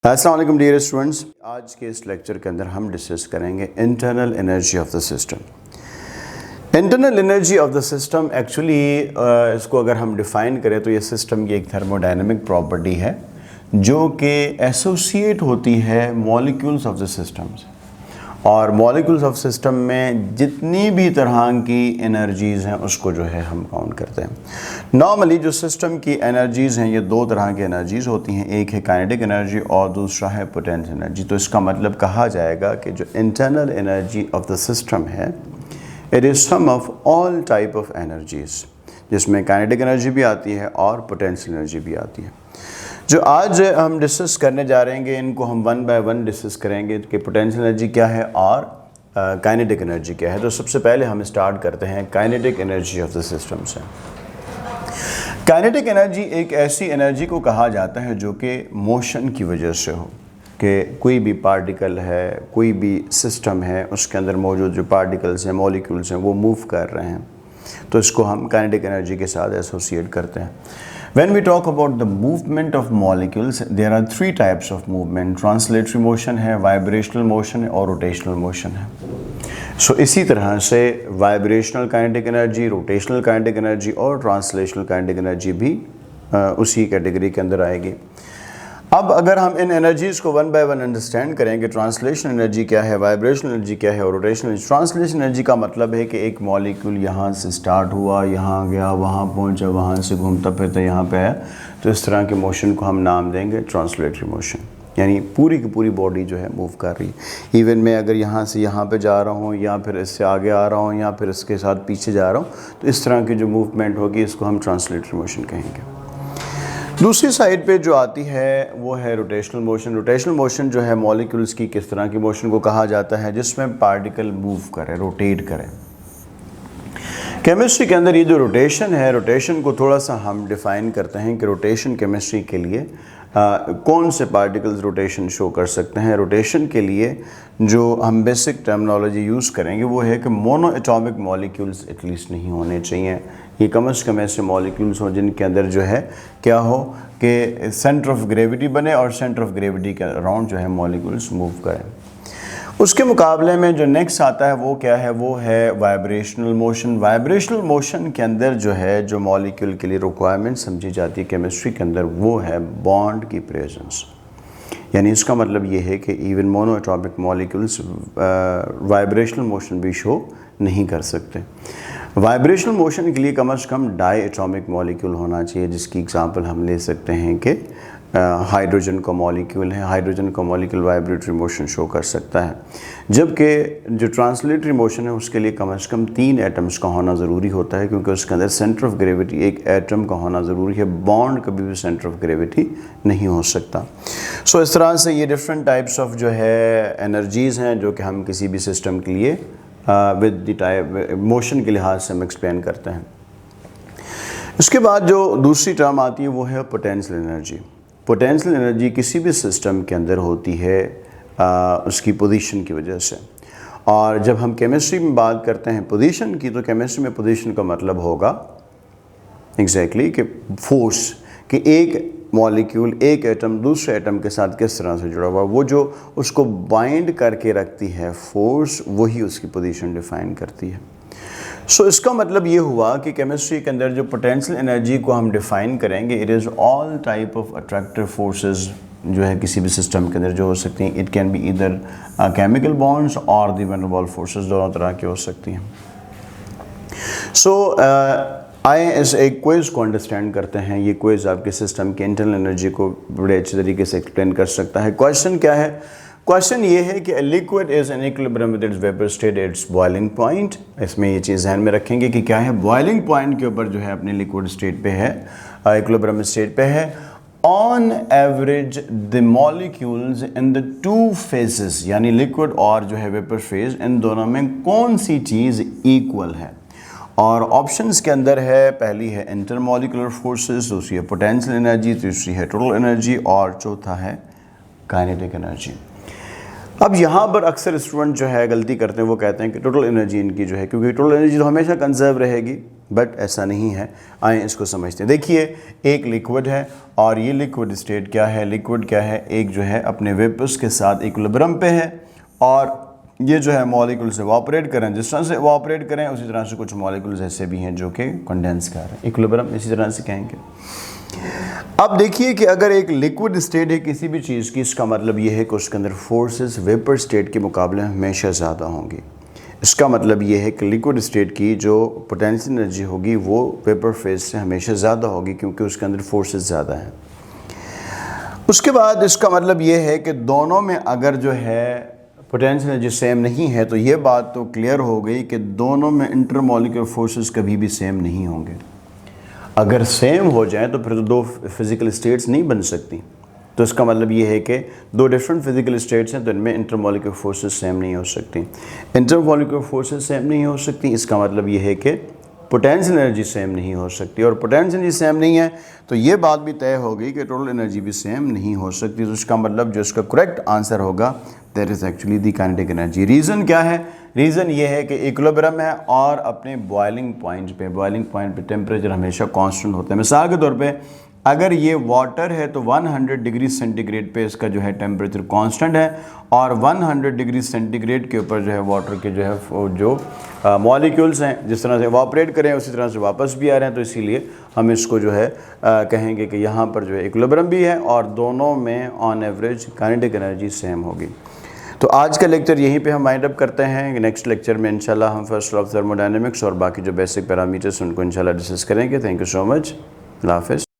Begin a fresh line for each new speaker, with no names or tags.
अस्सलाम वालेकुम dear students. आज के इस लेक्चर के अंदर हम डिस्कस करेंगे internal energy of the system. Internal energy of the system actually इसको अगर हम डिफ़ाइन करें तो ये सिस्टम की एक थर्मोडायनेमिक प्रॉपर्टी है जो कि एसोसिएट होती है मॉलिक्यूल्स ऑफ द सिस्टम से। और मॉलिक्यूल्स ऑफ सिस्टम में जितनी भी तरह की एनर्जीज़ हैं उसको जो है हम काउंट करते हैं। नॉर्मली जो सिस्टम की एनर्जीज़ हैं ये दो तरह की एनर्जीज़ होती हैं, एक है काइनेटिक एनर्जी और दूसरा है पोटेंशियल एनर्जी। तो इसका मतलब कहा जाएगा कि जो internal energy of the system है it is sum of all type of energies, जिसमें काइनेटिक एनर्जी भी आती है और पोटेंशियल एनर्जी भी आती है। जो आज हम डिस्कस करने जा रहे हैं इनको हम वन बाय वन डिस्कस करेंगे कि पोटेंशियल एनर्जी क्या है और काइनेटिक एनर्जी क्या है। तो सबसे पहले हम स्टार्ट करते हैं kinetic energy of the system से। काइनेटिक एनर्जी एक ऐसी एनर्जी को कहा जाता है जो कि मोशन की वजह से हो, कि कोई भी पार्टिकल है, कोई भी सिस्टम है, उसके अंदर मौजूद जो पार्टिकल्स हैं, मॉलिक्यूल्स हैं, वो मूव कर रहे हैं, तो इसको हम काइनेटिक एनर्जी के साथ एसोसिएट करते हैं। When we talk about the movement of molecules, there are three types of movement. Translatory motion है, vibrational motion है और rotational motion है। So इसी तरह से vibrational kinetic energy, rotational kinetic energy और translational kinetic energy भी उसी कैटेगरी के अंदर आएगी। अब अगर हम इन एनर्जीज़ को वन बाय वन अंडरस्टैंड करें कि ट्रांसलेशन एनर्जी क्या है, वाइब्रेशनल एनर्जी क्या है और रोटेशनल एनर्जी। ट्रांसलेशन एनर्जी का मतलब है कि एक मॉलिक्यूल यहाँ से स्टार्ट हुआ, यहाँ गया, वहाँ पहुँचा, वहाँ से घूमता फिरता यहाँ पे आया, तो इस तरह के मोशन को हम नाम देंगे ट्रांसलेटरी मोशन। यानी पूरी की पूरी बॉडी जो है मूव कर रही है। इवन मैं अगर यहाँ से यहाँ पे जा रहा हूँ या फिर इससे आगे आ रहा हूँ या फिर इसके साथ पीछे जा रहा हूँ, तो इस तरह की जो मूवमेंट होगी इसको हम ट्रांसलेटरी मोशन कहेंगे। दूसरी साइड पे जो आती है वो है रोटेशनल मोशन। रोटेशनल मोशन जो है मॉलिक्यूल्स की किस तरह की मोशन को कहा जाता है, जिसमें पार्टिकल मूव करे, रोटेट करे। केमिस्ट्री के अंदर ये जो रोटेशन है, रोटेशन को थोड़ा सा हम डिफ़ाइन करते हैं कि रोटेशन केमिस्ट्री के लिए कौन से पार्टिकल्स रोटेशन शो कर सकते हैं। रोटेशन के लिए जो हम बेसिक टर्मिनोलॉजी यूज़ करेंगे वो है कि मोनो एटॉमिक मॉलिक्यूल्स एटलीस्ट नहीं होने चाहिए। ये कम से कम ऐसे मॉलिक्यूल्स हों जिनके अंदर जो है क्या हो कि सेंटर ऑफ ग्रेविटी बने और सेंटर ऑफ ग्रेविटी के अराउंड जो है मॉलिक्यूल्स मूव करें। उसके मुकाबले में जो नेक्स्ट आता है वो क्या है, वो है वाइब्रेशनल मोशन। वाइब्रेशनल मोशन के अंदर जो है जो मॉलिक्यूल के लिए रिक्वायरमेंट समझी जाती है केमिस्ट्री के अंदर वो है बॉन्ड की प्रेजेंस। यानी इसका मतलब ये है कि even mono atomic molecules vibrational motion भी शो नहीं कर सकते। वाइब्रेशनल मोशन के लिए कम से कम डाई एटॉमिक मॉलिक्यूल होना चाहिए, जिसकी एग्जांपल हम ले सकते हैं कि हाइड्रोजन का मॉलिक्यूल है। हाइड्रोजन का मॉलिक्यूल वाइब्रेटरी मोशन शो कर सकता है, जबकि जो ट्रांसलेटरी मोशन है उसके लिए कम से कम 3 एटम्स का होना ज़रूरी होता है, क्योंकि उसके अंदर सेंटर ऑफ ग्रेविटी एक एटम का होना ज़रूरी है। बॉन्ड कभी भी सेंटर ऑफ ग्रेविटी नहीं हो सकता। सो इस तरह से ये डिफरेंट टाइप्स ऑफ जो है एनर्जीज़ हैं जो कि हम किसी भी सिस्टम के लिए विद द टाइप मोशन के लिहाज से हम एक्सप्लेन करते हैं। इसके बाद जो दूसरी टर्म आती है वो है पोटेंशियल एनर्जी। पोटेंशियल एनर्जी किसी भी सिस्टम के अंदर होती है उसकी पोजीशन की वजह से। और जब हम केमिस्ट्री में बात करते हैं पोजीशन की, तो केमिस्ट्री में पोजीशन का मतलब होगा एग्जैक्टली कि फोर्स, कि एक मॉलिक्यूल, एक एटम दूसरे एटम के साथ किस तरह से जुड़ा हुआ, वो जो उसको बाइंड करके रखती है फोर्स, वही उसकी पोजीशन डिफ़ाइन करती है। सो इसका मतलब ये हुआ कि केमिस्ट्री के अंदर जो पोटेंशियल एनर्जी को हम डिफ़ाइन करेंगे, it is all type of attractive forces जो है किसी भी सिस्टम के अंदर जो हो सकती हैं। इट कैन बी इधर केमिकल बॉन्ड्स और the van der Waals forces, दोनों तरह की हो सकती हैं। सो आइए इस एक क्विज़ को अंडरस्टैंड करते हैं। ये क्विज़ आपके सिस्टम की इंटरनल एनर्जी को बड़े अच्छे तरीके से एक्सप्लेन कर सकता है। क्वेश्चन क्या है? क्वेश्चन ये है कि liquid is in equilibrium with its vapour state it's boiling point. इसमें ये चीज़ ध्यान में रखेंगे कि क्या है, बॉइलिंग पॉइंट के ऊपर जो है अपने लिक्विड स्टेट पे है, इक्विलिब्रियम स्टेट पे है। On average the molecules in the 2 phases, यानी लिक्विड और जो है वेपर फेज, इन दोनों में कौन सी चीज़ इक्वल है। और ऑप्शंस के अंदर है, पहली है इंटरमॉलिकुलर फोर्सेस, दूसरी है पोटेंशियल एनर्जी, तीसरी है टोटल एनर्जी और चौथा है काइनेटिक एनर्जी। अब यहाँ पर अक्सर स्टूडेंट जो है गलती करते हैं, वो कहते हैं कि टोटल एनर्जी इनकी जो है, क्योंकि टोटल एनर्जी तो हमेशा कंजर्व रहेगी, बट ऐसा नहीं है। आए इसको समझते हैं। देखिए एक लिक्विड है और ये लिक्विड स्टेट क्या है, लिक्विड क्या है, एक जो है अपने वेपर्स के साथ इक्विलिब्रियम पे है और ये जो है मॉलिक्यूल से इवापोरेट करें, जिस तरह से इवापोरेट करें उसी तरह से कुछ मॉलिक्यूल्स ऐसे भी हैं जो कि कंडेंस कर रहे हैं, इक्विलिब्रियम इसी तरह से कहेंगे। अब देखिए कि अगर एक लिक्विड स्टेट है किसी भी चीज़ की, इसका मतलब ये है कि उसके अंदर फोर्सेस वेपर स्टेट के मुकाबले हमेशा ज़्यादा होंगी। इसका मतलब ये है कि लिक्विड स्टेट की जो पोटेंशियल एनर्जी होगी वो वेपर फेज से हमेशा ज़्यादा होगी क्योंकि उसके अंदर फोर्सेस ज़्यादा हैं। उसके बाद इसका मतलब ये है कि दोनों में अगर जो है पोटेंशियल एनर्जी सेम नहीं है तो ये बात तो क्लियर हो गई कि दोनों में इंटरमॉलिक्यूलर फोर्सेस कभी भी सेम नहीं होंगे। अगर सेम हो जाए तो फिर तो दो फिज़िकल स्टेट्स नहीं बन सकती। तो इसका मतलब ये है कि दो डिफरेंट फिजिकल स्टेट्स हैं तो इनमें इंटरमॉलिक्यूलर फोर्सेस सेम नहीं हो सकती। इंटरमॉलिक्यूलर फोर्सेस सेम नहीं हो सकती, इसका मतलब ये है कि पोटेंशियल एनर्जी सेम नहीं हो सकती। और पोटेंशियल एनर्जी सेम नहीं है तो ये बात भी तय हो गई कि टोटल एनर्जी भी सेम नहीं हो सकती। तो इसका मतलब जो इसका करेक्ट आंसर होगा that is actually the kinetic energy. Reason क्या है? रीज़न ये है कि इक्विलिब्रियम है और अपने बॉइलिंग पॉइंट पे टेम्परेचर हमेशा कांस्टेंट होता है। मिसाल के तौर पे अगर ये वाटर है तो 100 डिग्री सेंटीग्रेड पे इसका जो है टेम्परेचर कांस्टेंट है और 100 डिग्री सेंटीग्रेड के ऊपर जो है वाटर के जो है जो मॉलिक्यूल्स हैं जिस तरह से इवापोरेट करें उसी तरह से वापस भी आ रहे हैं। तो इसीलिए हम इसको जो है कहेंगे कि यहाँ पर जो है इक्विलिब्रियम भी है और दोनों में on average kinetic energy same होगी। तो आज का लेक्चर यहीं पे हम वाइंड अप करते हैं। नेक्स्ट लेक्चर में इंशाल्लाह हम फर्स्ट लॉ ऑफ थर्मोडायनेमिक्स और बाकी जो बेसिक पैरामीटर्स उनको इंशाल्लाह डिस्कस करेंगे। Thank you so much. अल्लाह हाफ़िज़।